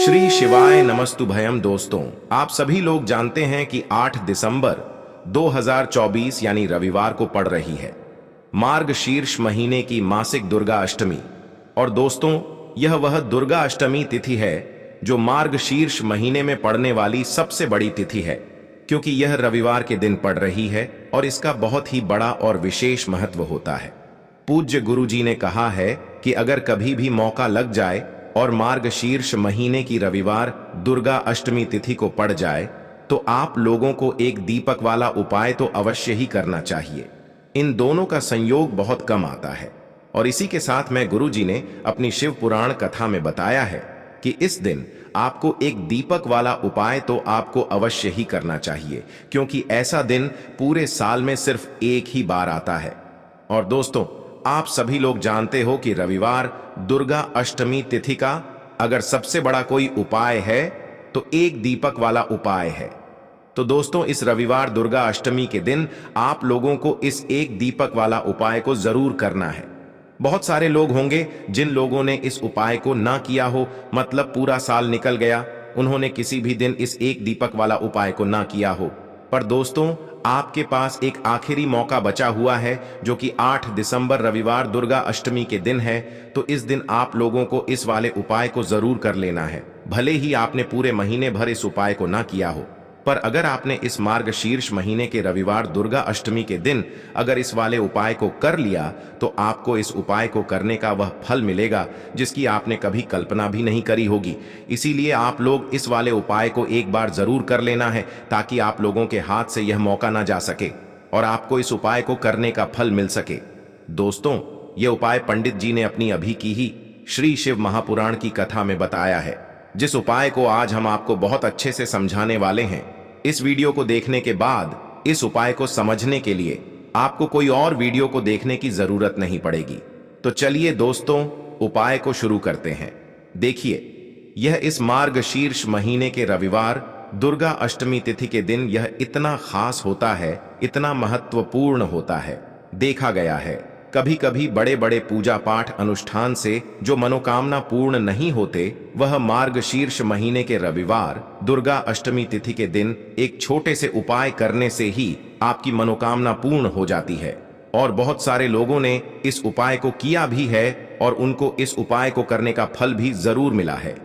श्री शिवाय नमस्तुभयम। दोस्तों, आप सभी लोग जानते हैं कि 8 दिसंबर 2024 यानी रविवार को पड़ रही है मार्गशीर्ष महीने की मासिक दुर्गा अष्टमी। और दोस्तों, यह वह दुर्गा अष्टमी तिथि है जो मार्गशीर्ष महीने में पड़ने वाली सबसे बड़ी तिथि है, क्योंकि यह रविवार के दिन पड़ रही है और इसका बहुत ही बड़ा और विशेष महत्व होता है। पूज्य गुरु जी ने कहा है कि अगर कभी भी मौका लग जाए और मार्गशीर्ष महीने की रविवार दुर्गा अष्टमी तिथि को पड़ जाए तो आप लोगों को एक दीपक वाला उपाय तो अवश्य ही करना चाहिए। इन दोनों का संयोग बहुत कम आता है और इसी के साथ में गुरु जी ने अपनी शिव पुराण कथा में बताया है कि इस दिन आपको एक दीपक वाला उपाय तो आपको अवश्य ही करना चाहिए, क्योंकि ऐसा दिन पूरे साल में सिर्फ एक ही बार आता है। और दोस्तों, आप सभी लोग जानते हो कि रविवार दुर्गा अष्टमी तिथि का अगर सबसे बड़ा कोई उपाय है तो एक दीपक वाला उपाय है। तो दोस्तों, इस रविवार दुर्गा अष्टमी के दिन आप लोगों को इस एक दीपक वाला उपाय को जरूर करना है। बहुत सारे लोग होंगे जिन लोगों ने इस उपाय को ना किया हो, मतलब पूरा साल निकल गया, उन्होंने किसी भी दिन इस एक दीपक वाला उपाय को ना किया हो। पर दोस्तों, आपके पास एक आखिरी मौका बचा हुआ है जो कि 8 दिसंबर रविवार दुर्गा अष्टमी के दिन है। तो इस दिन आप लोगों को इस वाले उपाय को जरूर कर लेना है, भले ही आपने पूरे महीने भर इस उपाय को ना किया हो। पर अगर आपने इस मार्गशीर्ष महीने के रविवार दुर्गा अष्टमी के दिन अगर इस वाले उपाय को कर लिया तो आपको इस उपाय को करने का वह फल मिलेगा जिसकी आपने कभी कल्पना भी नहीं करी होगी। इसीलिए आप लोग इस वाले उपाय को एक बार जरूर कर लेना है ताकि आप लोगों के हाथ से यह मौका ना जा सके और आपको इस उपाय को करने का फल मिल सके। दोस्तों, यह उपाय पंडित जी ने अपनी अभी की ही श्री शिव महापुराण की कथा में बताया है, जिस उपाय को आज हम आपको बहुत अच्छे से समझाने वाले हैं। इस वीडियो को देखने के बाद इस उपाय को समझने के लिए आपको कोई और वीडियो को देखने की जरूरत नहीं पड़ेगी। तो चलिए दोस्तों, उपाय को शुरू करते हैं। देखिए, यह इस मार्गशीर्ष महीने के रविवार दुर्गा अष्टमी तिथि के दिन यह इतना खास होता है, इतना महत्वपूर्ण होता है। देखा गया है कभी कभी बड़े बड़े पूजा पाठ अनुष्ठान से जो मनोकामना पूर्ण नहीं होते, वह मार्गशीर्ष महीने के रविवार दुर्गा अष्टमी तिथि के दिन एक छोटे से उपाय करने से ही आपकी मनोकामना पूर्ण हो जाती है। और बहुत सारे लोगों ने इस उपाय को किया भी है और उनको इस उपाय को करने का फल भी जरूर मिला है।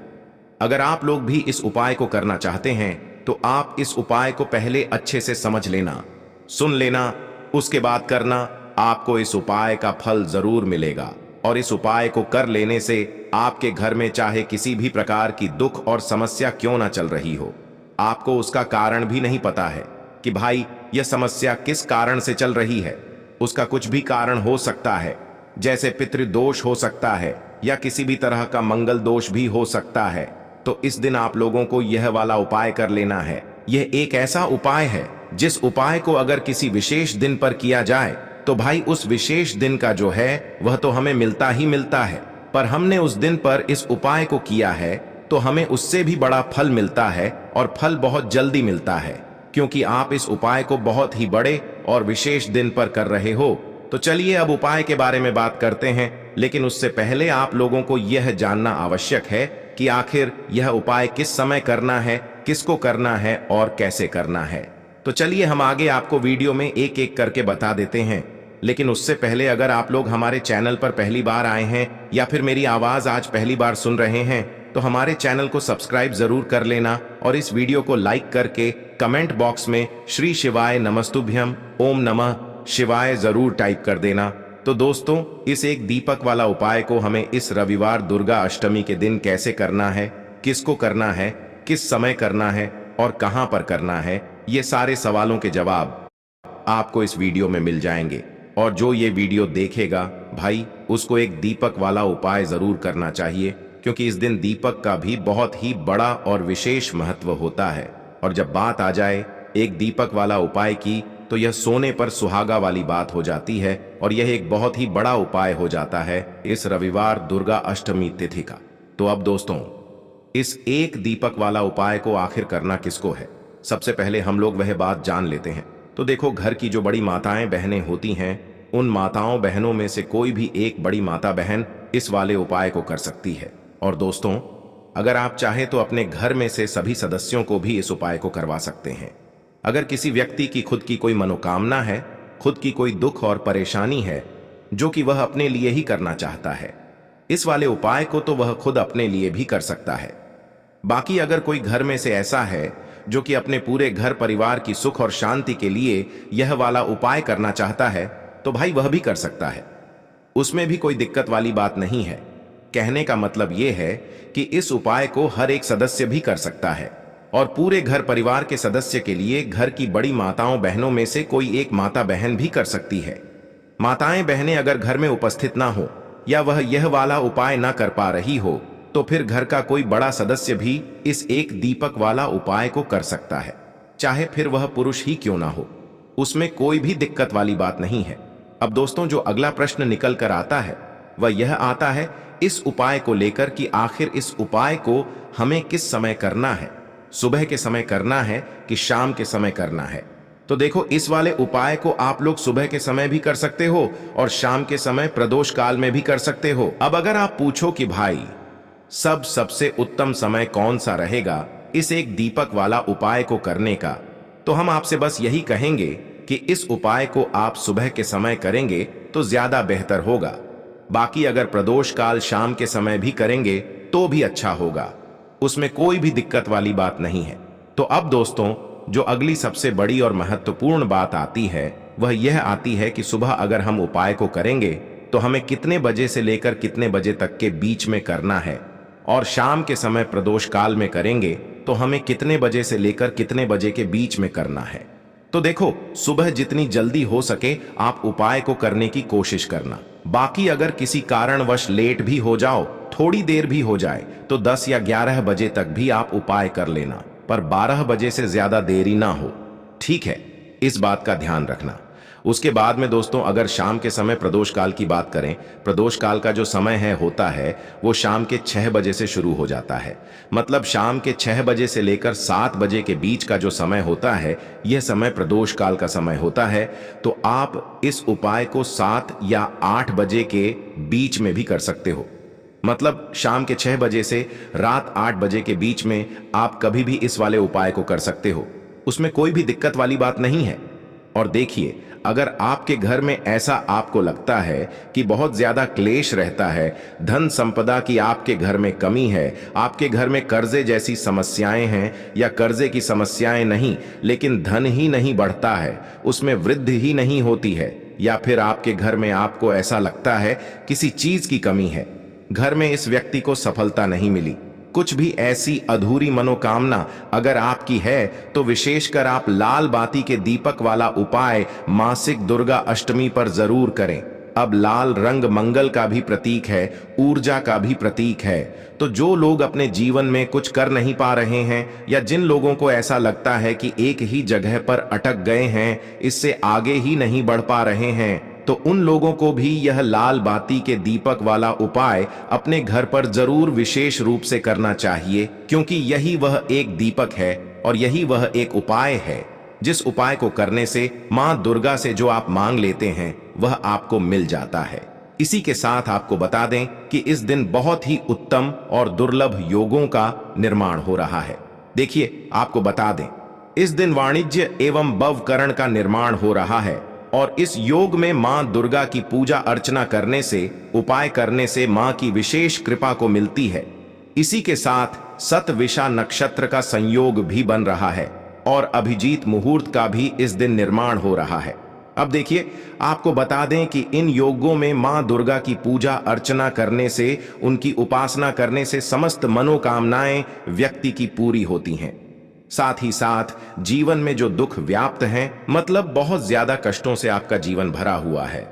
अगर आप लोग भी इस उपाय को करना चाहते हैं तो आप इस उपाय को पहले अच्छे से समझ लेना, सुन लेना, उसके बाद करना। आपको इस उपाय का फल जरूर मिलेगा और इस उपाय को कर लेने से आपके घर में चाहे किसी भी प्रकार की दुख और समस्या क्यों ना चल रही हो, आपको उसका कारण भी नहीं पता है कि भाई यह समस्या किस कारण से चल रही है। उसका कुछ भी कारण हो सकता है, जैसे पितृदोष हो सकता है या किसी भी तरह का मंगल दोष भी हो सकता है। तो इस दिन आप लोगों को यह वाला उपाय कर लेना है। यह एक ऐसा उपाय है जिस उपाय को अगर किसी विशेष दिन पर किया जाए तो भाई उस विशेष दिन का जो है वह तो हमें मिलता ही मिलता है, पर हमने उस दिन पर इस उपाय को किया है तो हमें उससे भी बड़ा फल मिलता है और फल बहुत जल्दी मिलता है, क्योंकि आप इस उपाय को बहुत ही बड़े और विशेष दिन पर कर रहे हो। तो चलिए अब उपाय के बारे में बात करते हैं, लेकिन उससे पहले आप लोगों को यह जानना आवश्यक है कि आखिर यह उपाय किस समय करना है, किसको करना है और कैसे करना है। तो चलिए हम आगे आपको वीडियो में एक एक करके बता देते हैं। लेकिन उससे पहले अगर आप लोग हमारे चैनल पर पहली बार आए हैं या फिर मेरी आवाज आज पहली बार सुन रहे हैं तो हमारे चैनल को सब्सक्राइब जरूर कर लेना और इस वीडियो को लाइक करके कमेंट बॉक्स में श्री शिवाय नमस्तुभ्यम ओम नमः शिवाय जरूर टाइप कर देना। तो दोस्तों, इस एक दीपक वाला उपाय को हमें इस रविवार दुर्गा अष्टमी के दिन कैसे करना है, किसको करना है, किस समय करना है और कहां पर करना है, ये सारे सवालों के जवाब आपको इस वीडियो में मिल जाएंगे। और जो ये वीडियो देखेगा भाई, उसको एक दीपक वाला उपाय जरूर करना चाहिए, क्योंकि इस दिन दीपक का भी बहुत ही बड़ा और विशेष महत्व होता है। और जब बात आ जाए एक दीपक वाला उपाय की तो यह सोने पर सुहागा वाली बात हो जाती है और यह एक बहुत ही बड़ा उपाय हो जाता है इस रविवार दुर्गा अष्टमी तिथि का। तो अब दोस्तों, इस एक दीपक वाला उपाय को आखिर करना किसको है, सबसे पहले हम लोग वह बात जान लेते हैं। तो देखो, घर की जो बड़ी माताएं बहनें होती हैं, उन माताओं बहनों में से कोई भी एक बड़ी माता बहन इस वाले उपाय को कर सकती है। और दोस्तों, अगर आप चाहें तो अपने घर में से सभी सदस्यों को भी इस उपाय को करवा सकते हैं। अगर किसी व्यक्ति की खुद की कोई मनोकामना है, खुद की कोई दुख और परेशानी है जो कि वह अपने लिए ही करना चाहता है, इस वाले उपाय को तो वह खुद अपने लिए भी कर सकता है। बाकी अगर कोई घर में से ऐसा है जो कि अपने पूरे घर परिवार की सुख और शांति के लिए यह वाला उपाय करना चाहता है, तो भाई वह भी कर सकता है। उसमें भी कोई दिक्कत वाली बात नहीं है। कहने का मतलब यह है कि इस उपाय को हर एक सदस्य भी कर सकता है और पूरे घर परिवार के सदस्य के लिए घर की बड़ी माताओं बहनों में से कोई एक माता बहन भी कर सकती है। माताएं बहनें अगर घर में उपस्थित ना हो या वह यह वाला उपाय ना कर पा रही हो, तो फिर घर का कोई बड़ा सदस्य भी इस एक दीपक वाला उपाय को कर सकता है, चाहे फिर वह पुरुष ही क्यों ना हो। उसमें कोई भी दिक्कत वाली बात नहीं है। अब दोस्तों, जो अगला प्रश्न निकल कर आता है वह यह आता है इस उपाय को लेकर कि आखिर इस उपाय को हमें किस समय करना है, सुबह के समय करना है कि शाम के समय करना है। तो देखो, इस वाले उपाय को आप लोग सुबह के समय भी कर सकते हो और शाम के समय प्रदोष काल में भी कर सकते हो। अब अगर आप पूछो कि भाई सबसे उत्तम समय कौन सा रहेगा इस एक दीपक वाला उपाय को करने का, तो हम आपसे बस यही कहेंगे कि इस उपाय को आप सुबह के समय करेंगे तो ज्यादा बेहतर होगा। बाकी अगर प्रदोष काल शाम के समय भी करेंगे तो भी अच्छा होगा, उसमें कोई भी दिक्कत वाली बात नहीं है। तो अब दोस्तों, जो अगली सबसे बड़ी और महत्वपूर्ण बात आती है वह यह आती है कि सुबह अगर हम उपाय को करेंगे तो हमें कितने बजे से लेकर कितने बजे तक के बीच में करना है, और शाम के समय प्रदोष काल में करेंगे तो हमें कितने बजे से लेकर कितने बजे के बीच में करना है। तो देखो, सुबह जितनी जल्दी हो सके आप उपाय को करने की कोशिश करना। बाकी अगर किसी कारणवश लेट भी हो जाओ, थोड़ी देर भी हो जाए, तो 10 या 11 बजे तक भी आप उपाय कर लेना, पर 12 बजे से ज्यादा देरी ना हो, ठीक है? इस बात का ध्यान रखना। उसके बाद में दोस्तों, अगर शाम के समय प्रदोष काल की बात करें, प्रदोष काल का जो समय है होता है वो शाम के 6 बजे से शुरू हो जाता है। मतलब शाम के 6 बजे से लेकर 7 बजे के बीच का जो समय होता है, यह समय प्रदोष काल का समय होता है। तो आप इस उपाय को 7 या 8 बजे के बीच में भी कर सकते हो। मतलब शाम के 6 बजे से रात 8 बजे के बीच में आप कभी भी इस वाले उपाय को कर सकते हो, उसमें कोई भी दिक्कत वाली बात नहीं है। और देखिए, अगर आपके घर में ऐसा आपको लगता है कि बहुत ज्यादा क्लेश रहता है, धन संपदा की आपके घर में कमी है, आपके घर में कर्जे जैसी समस्याएं हैं, या कर्जे की समस्याएं नहीं लेकिन धन ही नहीं बढ़ता है, उसमें वृद्धि ही नहीं होती है, या फिर आपके घर में आपको ऐसा लगता है किसी चीज की कमी है, घर में इस व्यक्ति को सफलता नहीं मिली, कुछ भी ऐसी अधूरी मनोकामना अगर आपकी है, तो विशेषकर आप लाल बाती के दीपक वाला उपाय मासिक दुर्गा अष्टमी पर जरूर करें। अब लाल रंग मंगल का भी प्रतीक है, ऊर्जा का भी प्रतीक है। तो जो लोग अपने जीवन में कुछ कर नहीं पा रहे हैं, या जिन लोगों को ऐसा लगता है कि एक ही जगह पर अटक गए हैं, इससे आगे ही नहीं बढ़ पा रहे हैं, तो उन लोगों को भी यह लाल बाती के दीपक वाला उपाय अपने घर पर जरूर विशेष रूप से करना चाहिए, क्योंकि यही वह एक दीपक है और यही वह एक उपाय है जिस उपाय को करने से मां दुर्गा से जो आप मांग लेते हैं वह आपको मिल जाता है। इसी के साथ आपको बता दें कि इस दिन बहुत ही उत्तम और दुर्लभ योगों का निर्माण हो रहा है। देखिए, आपको बता दें, इस दिन वाणिज्य एवं भवकरण का निर्माण हो रहा है, और इस योग में मां दुर्गा की पूजा अर्चना करने से, उपाय करने से मां की विशेष कृपा को मिलती है। इसी के साथ सतविशा नक्षत्र का संयोग भी बन रहा है और अभिजीत मुहूर्त का भी इस दिन निर्माण हो रहा है। अब देखिए, आपको बता दें कि इन योगों में मां दुर्गा की पूजा अर्चना करने से, उनकी उपासना करने से समस्त मनोकामनाएं व्यक्ति की पूरी होती हैं। साथ ही साथ जीवन में जो दुख व्याप्त हैं, मतलब बहुत ज्यादा कष्टों से आपका जीवन भरा हुआ है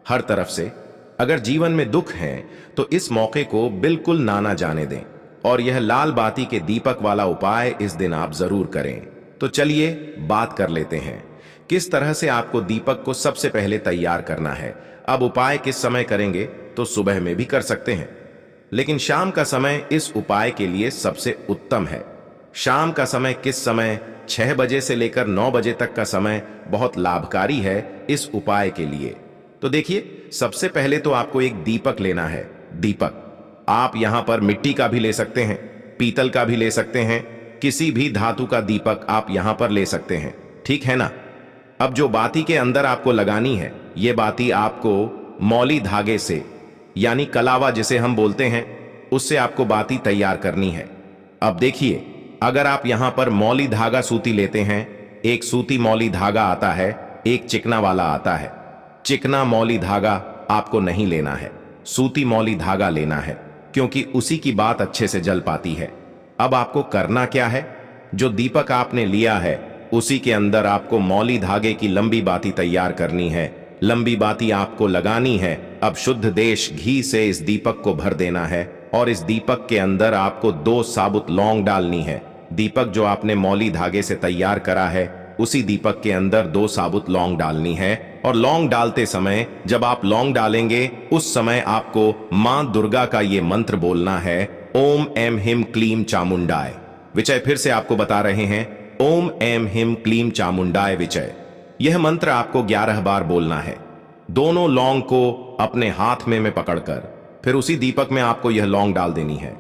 हर तरफ से, अगर जीवन में दुख हैं तो इस मौके को बिल्कुल ना जाने दें और यह लाल बाती के दीपक वाला उपाय इस दिन आप जरूर करें। तो चलिए बात कर लेते हैं किस तरह से आपको दीपक को सबसे पहले तैयार करना है। अब उपाय किस समय करेंगे, तो सुबह में भी कर सकते हैं, लेकिन शाम का समय इस उपाय के लिए सबसे उत्तम है। शाम का समय किस समय? 6 बजे से लेकर 9 बजे तक का समय बहुत लाभकारी है इस उपाय के लिए। तो देखिए, सबसे पहले तो आपको एक दीपक लेना है। दीपक आप यहां पर मिट्टी का भी ले सकते हैं, पीतल का भी ले सकते हैं, किसी भी धातु का दीपक आप यहां पर ले सकते हैं, ठीक है ना। अब जो बाती के अंदर आपको लगानी है, ये बाती आपको मौली धागे से यानी कलावा जिसे हम बोलते हैं, उससे आपको बाती तैयार करनी है। अब देखिए, अगर आप यहां पर मौली धागा सूती लेते हैं, एक सूती मौली धागा आता है, एक चिकना वाला आता है। चिकना मौली धागा आपको नहीं लेना है, सूती मौली धागा लेना है, क्योंकि उसी की बात अच्छे से जल पाती है। अब आपको करना क्या है, जो दीपक आपने लिया है उसी के अंदर आपको मौली धागे की लंबी बाती तैयार करनी है। लंबी बाती आपको लगानी है। अब शुद्ध देश घी से इस दीपक को भर देना है और इस दीपक के अंदर आपको 2 साबुत लौंग डालनी है। दीपक जो आपने मौली धागे से तैयार करा है, उसी दीपक के अंदर 2 साबुत लौंग डालनी है। और लौंग डालते समय, जब आप लौंग डालेंगे उस समय आपको मां दुर्गा का ये मंत्र बोलना है, ओम ऐं ह्रीं क्लीं चामुंडाय विजय। फिर से आपको बता रहे हैं, ओम ऐं ह्रीं क्लीं चामुंडाय विजय। यह मंत्र आपको 11 बार बोलना है। दोनों लौंग को अपने हाथ में पकड़कर फिर उसी दीपक में आपको यह लौंग डाल देनी है।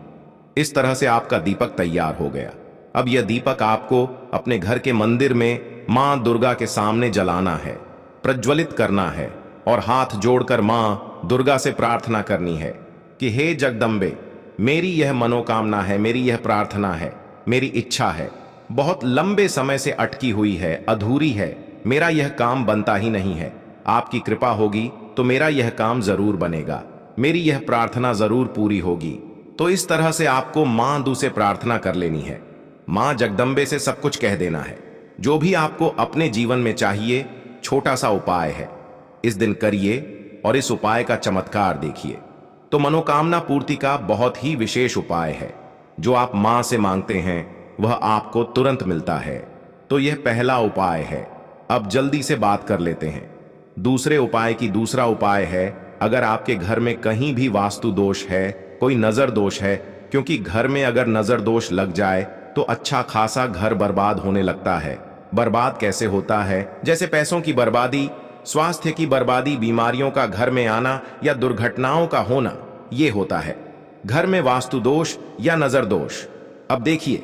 इस तरह से आपका दीपक तैयार हो गया। अब यह दीपक आपको अपने घर के मंदिर में मां दुर्गा के सामने जलाना है, प्रज्वलित करना है और हाथ जोड़कर मां दुर्गा से प्रार्थना करनी है कि हे जगदम्बे, मेरी यह मनोकामना है, मेरी यह प्रार्थना है, मेरी इच्छा है, बहुत लंबे समय से अटकी हुई है, अधूरी है, मेरा यह काम बनता ही नहीं है। आपकी कृपा होगी तो मेरा यह काम जरूर बनेगा, मेरी यह प्रार्थना जरूर पूरी होगी। तो इस तरह से आपको मां दू से प्रार्थना कर लेनी है। मां जगदम्बे से सब कुछ कह देना है, जो भी आपको अपने जीवन में चाहिए। छोटा सा उपाय है, इस दिन करिए और इस उपाय का चमत्कार देखिए। तो मनोकामना पूर्ति का बहुत ही विशेष उपाय है। जो आप मां से मांगते हैं वह आपको तुरंत मिलता है। तो यह पहला उपाय है। अब जल्दी से बात कर लेते हैं दूसरे उपाय की। दूसरा उपाय है, अगर आपके घर में कहीं भी वास्तु दोष है, कोई नजर दोष है, क्योंकि घर में अगर नजर दोष लग जाए तो अच्छा खासा घर बर्बाद होने लगता है। बर्बाद कैसे होता है? जैसे पैसों की बर्बादी, स्वास्थ्य की बर्बादी, बीमारियों का घर में आना या दुर्घटनाओं का होना, यह होता है घर में वास्तु दोष या नजर दोष। अब देखिए,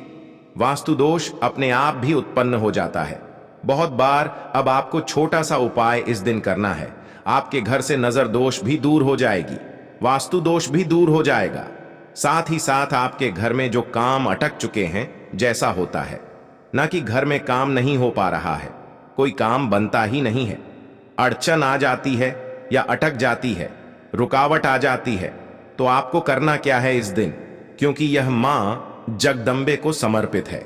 वास्तु दोष अपने आप भी उत्पन्न हो जाता है बहुत बार। अब आपको छोटा सा उपाय इस दिन करना है, आपके घर से नजर दोष भी दूर हो जाएगी, वास्तु दोष भी दूर हो जाएगा। साथ ही साथ आपके घर में जो काम अटक चुके हैं, जैसा होता है ना कि घर में काम नहीं हो पा रहा है, कोई काम बनता ही नहीं है, अड़चन आ जाती है या अटक जाती है, रुकावट आ जाती है, तो आपको करना क्या है इस दिन? क्योंकि यह मां जगदम्बे को समर्पित है,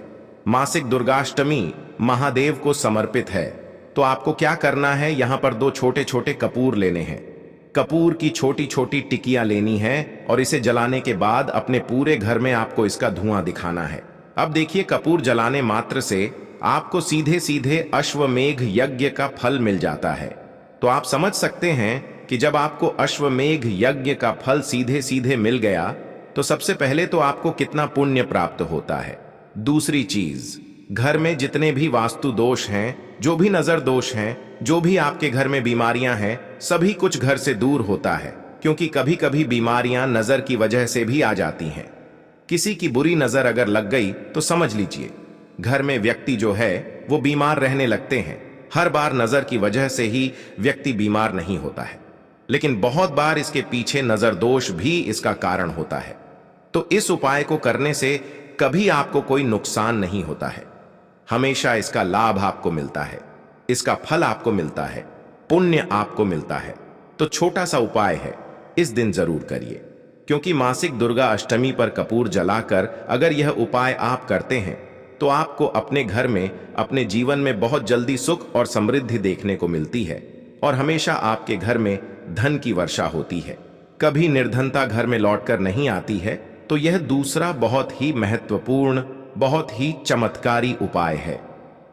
मासिक दुर्गाष्टमी महादेव को समर्पित है। तो आपको क्या करना है, यहां पर 2 छोटे छोटे कपूर लेने हैं। कपूर की छोटी छोटी टिकियां लेनी है और इसे जलाने के बाद अपने पूरे घर में आपको इसका धुआं दिखाना है। अब देखिए, कपूर जलाने मात्र से आपको सीधे सीधे अश्वमेघ यज्ञ का फल मिल जाता है। तो आप समझ सकते हैं कि जब आपको अश्वमेघ यज्ञ का फल सीधे सीधे मिल गया तो सबसे पहले तो आपको कितना पुण्य प्राप्त होता है। दूसरी चीज, घर में जितने भी वास्तु दोष हैं, जो भी नजर दोष हैं, जो भी आपके घर में बीमारियां हैं, सभी कुछ घर से दूर होता है। क्योंकि कभी कभी बीमारियां नजर की वजह से भी आ जाती हैं। किसी की बुरी नजर अगर लग गई तो समझ लीजिए घर में व्यक्ति जो है वो बीमार रहने लगते हैं। हर बार नजर की वजह से ही व्यक्ति बीमार नहीं होता है, लेकिन बहुत बार इसके पीछे नजर दोष भी इसका कारण होता है। तो इस उपाय को करने से कभी आपको कोई नुकसान नहीं होता है, हमेशा इसका लाभ आपको मिलता है, इसका फल आपको मिलता है, पुण्य आपको मिलता है। तो छोटा सा उपाय है, इस दिन जरूर करिए। क्योंकि मासिक दुर्गा अष्टमी पर कपूर जलाकर अगर यह उपाय आप करते हैं तो आपको अपने घर में, अपने जीवन में बहुत जल्दी सुख और समृद्धि देखने को मिलती है और हमेशा आपके घर में धन की वर्षा होती है। कभी निर्धनता घर में लौटकर नहीं आती है। तो यह दूसरा बहुत ही महत्वपूर्ण, बहुत ही चमत्कारी उपाय है।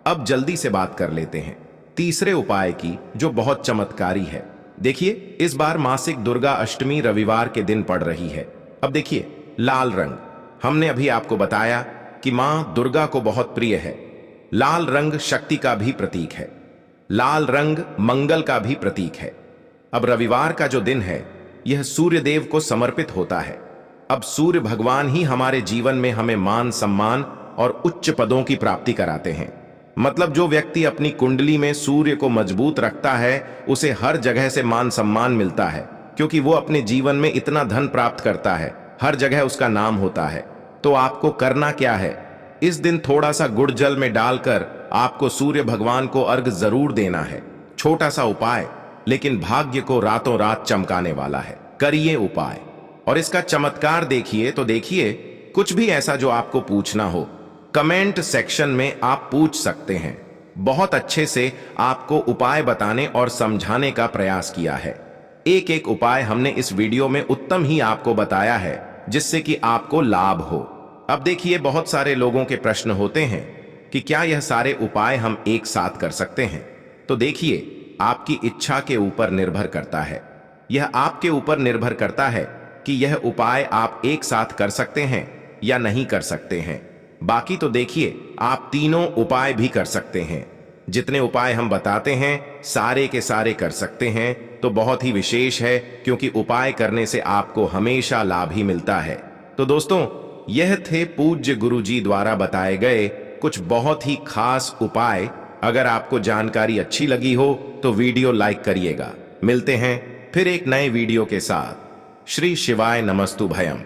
अब जल्दी से बात कर लेते हैं तीसरे उपाय की, जो बहुत चमत्कारी है। देखिए, इस बार मासिक दुर्गा अष्टमी रविवार के दिन पड़ रही है। अब देखिए, लाल रंग, हमने अभी आपको बताया कि मां दुर्गा को बहुत प्रिय है। लाल रंग शक्ति का भी प्रतीक है, लाल रंग मंगल का भी प्रतीक है। अब रविवार का जो दिन है, यह सूर्य देव को समर्पित होता है। अब सूर्य भगवान ही हमारे जीवन में हमें मान सम्मान और उच्च पदों की प्राप्ति कराते हैं। मतलब जो व्यक्ति अपनी कुंडली में सूर्य को मजबूत रखता है उसे हर जगह से मान सम्मान मिलता है, क्योंकि वो अपने जीवन में इतना धन प्राप्त करता है, हर जगह उसका नाम होता है। तो आपको करना क्या है, इस दिन थोड़ा सा गुड़ जल में डालकर आपको सूर्य भगवान को अर्घ जरूर देना है। छोटा सा उपाय, लेकिन भाग्य को रातों रात चमकाने वाला है। करिए उपाय और इसका चमत्कार देखिए। तो देखिए, कुछ भी ऐसा जो आपको पूछना हो कमेंट सेक्शन में आप पूछ सकते हैं। बहुत अच्छे से आपको उपाय बताने और समझाने का प्रयास किया है। एक एक उपाय हमने इस वीडियो में उत्तम ही आपको बताया है, जिससे कि आपको लाभ हो। अब देखिए, बहुत सारे लोगों के प्रश्न होते हैं कि क्या यह सारे उपाय हम एक साथ कर सकते हैं। तो देखिए, आपकी इच्छा के ऊपर निर्भर करता है। यह आपके ऊपर निर्भर करता है कि यह उपाय आप एक साथ कर सकते हैं या नहीं कर सकते हैं। बाकी तो देखिए, आप तीनों उपाय भी कर सकते हैं। जितने उपाय हम बताते हैं सारे के सारे कर सकते हैं, तो बहुत ही विशेष है, क्योंकि उपाय करने से आपको हमेशा लाभ ही मिलता है। तो दोस्तों, यह थे पूज्य गुरुजी द्वारा बताए गए कुछ बहुत ही खास उपाय। अगर आपको जानकारी अच्छी लगी हो तो वीडियो लाइक करिएगा। मिलते हैं फिर एक नए वीडियो के साथ। श्री शिवाय नमस्तु भयम।